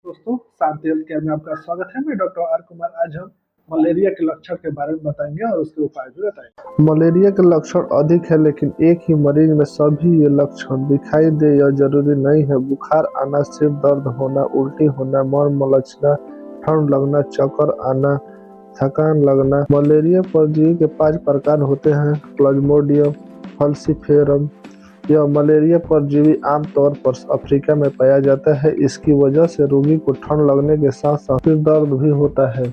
दोस्तों, शांति health care में आपका स्वागत है। मैं डॉक्टर आर कुमार। आज हम मलेरिया के लक्षण के बारे में बताएंगे और उसके उपाय भी बताएंगे। मलेरिया के लक्षण अधिक है, लेकिन एक ही मरीज में सभी ये लक्षण दिखाई दे यह जरूरी नहीं है। बुखार आना, सिर दर्द होना, उल्टी होना, मन मलचना, ठंड लगना, चक्कर आना, थकान लगना। मलेरिया परजीवी के 5 प्रकार होते हैं। Plasmodium falciparum. यह मलेरिया परजीवी आमतौर पर अफ्रीका में पाया जाता है। इसकी वजह से रोगी को ठंड लगने के साथ साथ सिर दर्द भी होता है।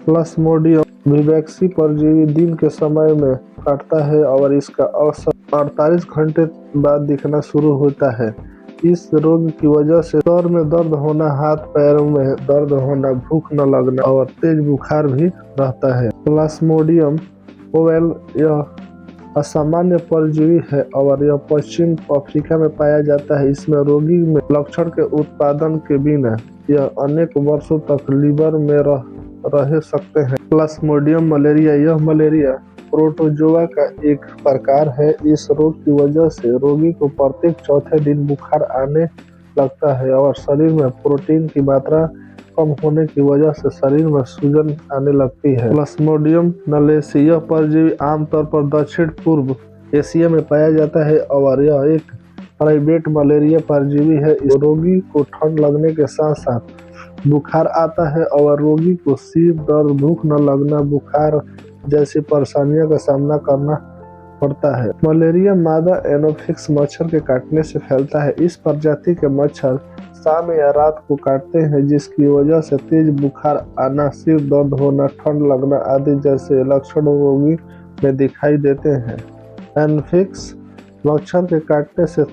प्लाज्मोडियम विवैक्सी परजीवी दिन के समय में काटता है और इसका औसत 48 घंटे बाद दिखना शुरू होता है। इस रोग की वजह से सर में दर्द होना, हाथ पैरों में दर्द होना, भूख न लगना और तेज बुखार भी रहता है। प्लाज्मोडियम ओवेल यह असामान्य परजीवी है और यह पश्चिम अफ्रीका में पाया जाता है। इसमें रोगी में लक्षण के उत्पादन के बिना यह अनेक वर्षों तक लीवर में रह सकते हैं। Plasmodium malaria. यह मलेरिया प्रोटोजोआ का एक प्रकार है। इस रोग की वजह से रोगी को प्रत्येक चौथे दिन बुखार आने लगता है और शरीर में प्रोटीन की मात्रा कम होने की वजह से शरीर में सूजन आने लगती है। प्लाज्मोडियम नलेसी। यह परजीवी आमतौर पर दक्षिण पूर्व एशिया में पाया जाता है और यह एक प्राइवेट मलेरिया परजीवी है। इस रोगी को ठंड लगने के साथ साथ बुखार आता है और रोगी को सिर दर्द, भूख न लगना, बुखार जैसी परेशानियों का सामना करना पड़ता है। मलेरिया मादा एनोफिलिस मच्छर के काटने से फैलता है। इस प्रजाति के मच्छर शाम या रात को काटते हैं, जिसकी वजह से तेज बुखार आना, सिर दर्द होना, ठंड लगना आदि जैसे लक्षण रोगी में दिखाई देते हैं। एनोफिलिस मच्छर के काटने से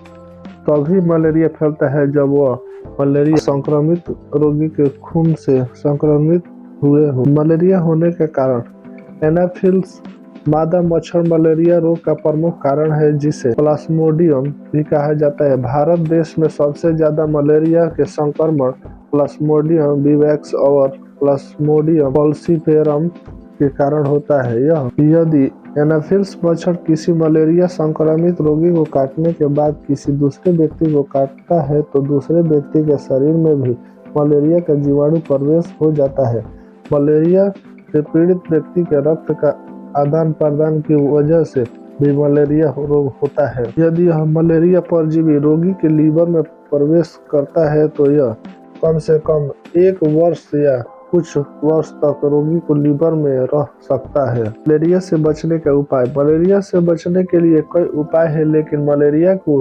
तभी मलेरिया फैलता है जब वह मलेरिया संक्रमित रोगी के खून से संक्रमित हुए हो। मलेरिया होने के कारण एनाफिल्स मादा मच्छर मलेरिया रोग का प्रमुख कारण है, जिसे प्लाज्मोडियम भी कहा जाता है। भारत देश में सबसे ज्यादा मलेरिया के संक्रमण प्लाज्मोडियम विवैक्स और प्लाज्मोडियम फॉल्सीफेरम के कारण होता है। यदि एनाफिल्स मच्छर किसी मलेरिया संक्रमित रोगी को काटने के बाद किसी दूसरे व्यक्ति को काटता है तो दूसरे व्यक्ति के शरीर में भी मलेरिया का जीवाणु प्रवेश हो जाता है। मलेरिया से पीड़ित व्यक्ति के रक्त का आदान प्रदान की वजह से भी मलेरिया रोग होता है। यदि यह मलेरिया परजीवी रोगी के लीवर में प्रवेश करता है तो यह कम से कम 1 वर्ष या कुछ वर्ष तक रोगी को लीवर में रह सकता है। मलेरिया से बचने का उपाय। मलेरिया से बचने के लिए कई उपाय है, लेकिन मलेरिया को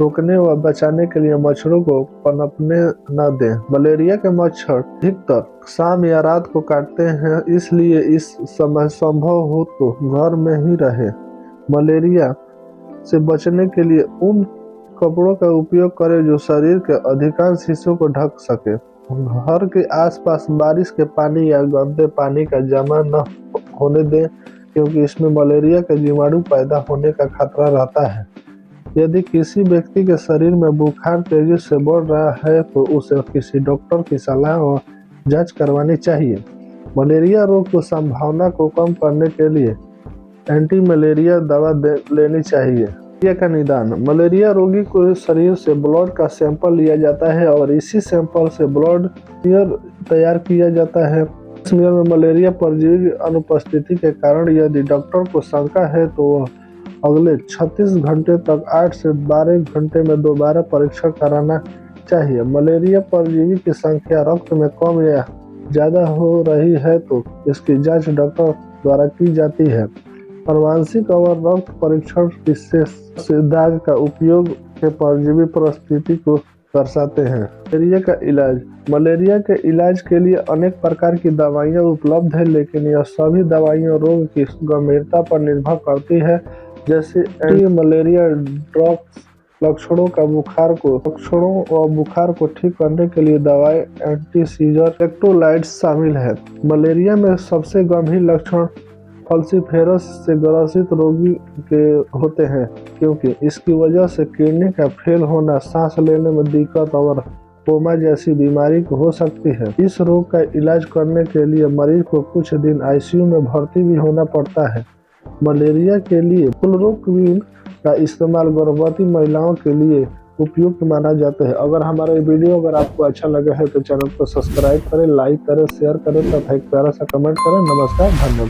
रोकने व बचाने के लिए मच्छरों को पनपने न दें। मलेरिया के मच्छर अधिकतर शाम या रात को काटते हैं, इसलिए इस समय संभव हो तो घर में ही रहे। मलेरिया से बचने के लिए उन कपड़ों का उपयोग करें जो शरीर के अधिकांश हिस्सों को ढक सके। घर के आसपास बारिश के पानी या गंदे पानी का जमा न होने दें, क्योंकि इसमें मलेरिया के जीवाणु पैदा होने का खतरा रहता है। यदि किसी व्यक्ति के शरीर में बुखार तेजी से बढ़ रहा है तो उसे किसी डॉक्टर की सलाह और जांच करवानी चाहिए। मलेरिया रोग की संभावना को कम करने के लिए एंटी मलेरिया दवा लेनी चाहिए। मलेरिया का निदान। मलेरिया रोगी को शरीर से ब्लड का सैंपल लिया जाता है और इसी सैंपल से ब्लड स्मीयर तैयार किया जाता है। स्मीयर में मलेरिया परजीवी की अनुपस्थिति के कारण यदि डॉक्टर को शंका है तो वह अगले 36 घंटे तक 8 से 12 घंटे में दोबारा परीक्षण कराना चाहिए। मलेरिया परजीवी की संख्या रक्त में कम या ज़्यादा हो रही है तो इसकी जांच डॉक्टर द्वारा की जाती है। आनुवंशिक और रक्त परीक्षण विशेष दाग का उपयोग के परजीवी परिस्थिति को दर्शाते हैं। मलेरिया का इलाज। मलेरिया के इलाज के लिए अनेक प्रकार की दवाइयाँ उपलब्ध है, लेकिन यह सभी दवाइयाँ रोग की गंभीरता पर निर्भर करती है। जैसे एंटी मलेरिया ड्रग्स लक्षणों और बुखार को ठीक करने के लिए दवाई एंटी सीजर इलेक्ट्रोलाइट्स शामिल है। मलेरिया में सबसे गंभीर लक्षण फॉल्सीफेरस से ग्रसित रोगी के होते हैं, क्योंकि इसकी वजह से किडनी का फेल होना, सांस लेने में दिक्कत और कोमा जैसी बीमारी हो सकती है। इस रोग का इलाज करने के लिए मरीज को कुछ दिन आईसीयू में भर्ती भी होना पड़ता है। मलेरिया के लिए क्लोरोक्विन का इस्तेमाल गर्भवती महिलाओं के लिए उपयुक्त माना जाता है। अगर हमारा ये वीडियो अगर आपको अच्छा लगा है तो चैनल को सब्सक्राइब करें, लाइक करें, शेयर करें तथा एक प्यारा सा कमेंट करें। नमस्कार, धन्यवाद।